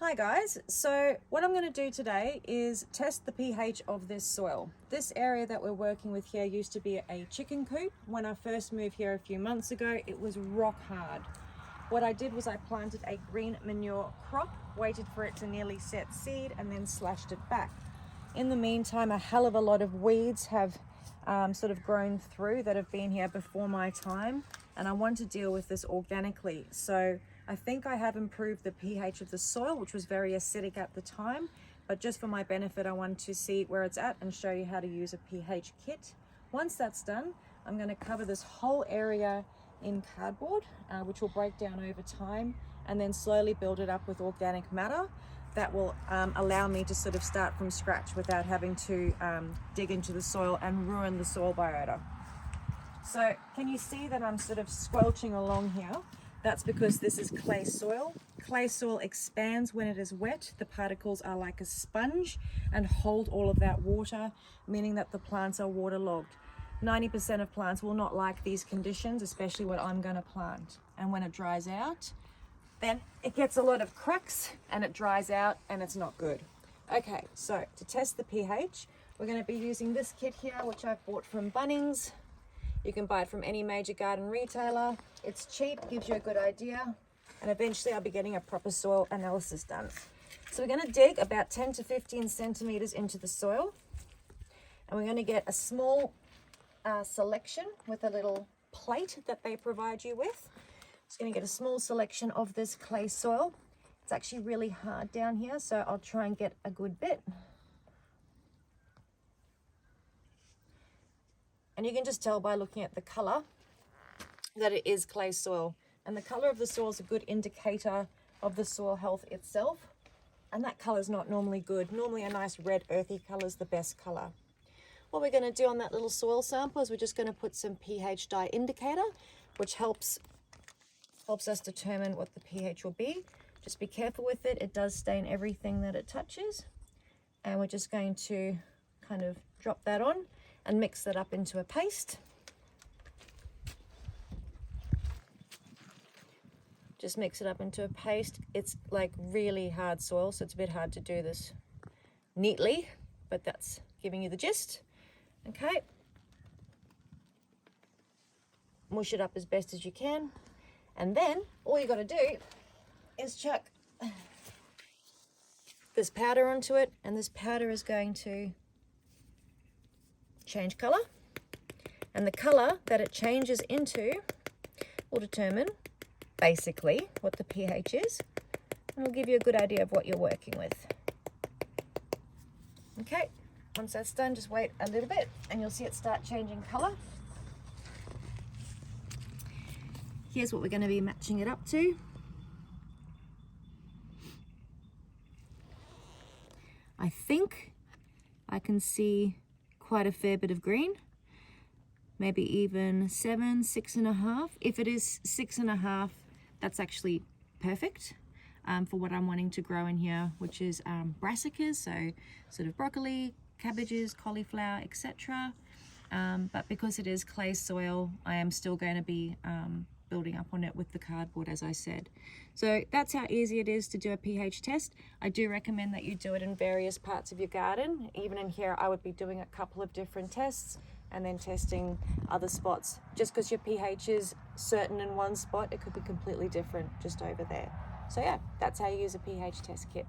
Hi guys, so what I'm going to do today is test the pH of this soil. This area that we're working with here used to be a chicken coop. When I first moved here a few months ago, it was rock hard. What I did was I planted a green manure crop, waited for it to nearly set seed, and then slashed it back. In the meantime, a hell of a lot of weeds have sort of grown through that have been here before my time, and I want to deal with this organically. So I think I have improved the pH of the soil, which was very acidic at the time, but just for my benefit, I want to see where it's at and show you how to use a pH kit. Once that's done, I'm going to cover this whole area in cardboard, which will break down over time, and then slowly build it up with organic matter that will allow me to sort of start from scratch without having to dig into the soil and ruin the soil biota. So can you see that I'm sort of squelching along here? That's because this is clay soil. Clay soil expands when it is wet. The particles are like a sponge and hold all of that water, meaning that the plants are waterlogged. 90% of plants will not like these conditions, especially what I'm going to plant. And when it dries out, then it gets a lot of cracks and it dries out and it's not good. Okay, so to test the pH, we're going to be using this kit here, which I've bought from Bunnings. You can buy it from any major garden retailer. It's cheap, gives you a good idea, and eventually I'll be getting a proper soil analysis done. So we're going to dig about 10 to 15 centimeters into the soil, and we're going to get a small selection with a little plate that they provide you with. Just going to get a small selection of this clay soil. It's actually really hard down here, so I'll try and get a good bit. And you can just tell by looking at the color that it is clay soil. And the color of the soil is a good indicator of the soil health itself. And that color is not normally good. Normally a nice red earthy color is the best color. What we're going to do on that little soil sample is we're just going to put some pH dye indicator, which helps us determine what the pH will be. Just be careful with it. It does stain everything that it touches. And we're just going to kind of drop that on and mix that up into a paste. Just mix it up into a paste. It's like really hard soil, so it's a bit hard to do this neatly, but that's giving you the gist. Okay. Mush it up as best as you can. And then all you got to do is chuck this powder onto it, and this powder is going to change color, and the color that it changes into will determine basically what the pH is, and will give you a good idea of what you're working with. Okay, once that's done, just wait a little bit and you'll see it start changing color. Here's what we're going to be matching it up to. I think I can see quite a fair bit of green, maybe even 7, 6.5. If it is 6.5, that's actually perfect for what I'm wanting to grow in here, which is brassicas, so sort of broccoli, cabbages, cauliflower, etc. But because it is clay soil, I am still going to be building up on it with the cardboard, as I said. So that's how easy it is to do a pH test. I do recommend that you do it in various parts of your garden. Even in here, I would be doing a couple of different tests and then testing other spots. Just because your pH is certain in one spot, it could be completely different just over there. So yeah, that's how you use a pH test kit.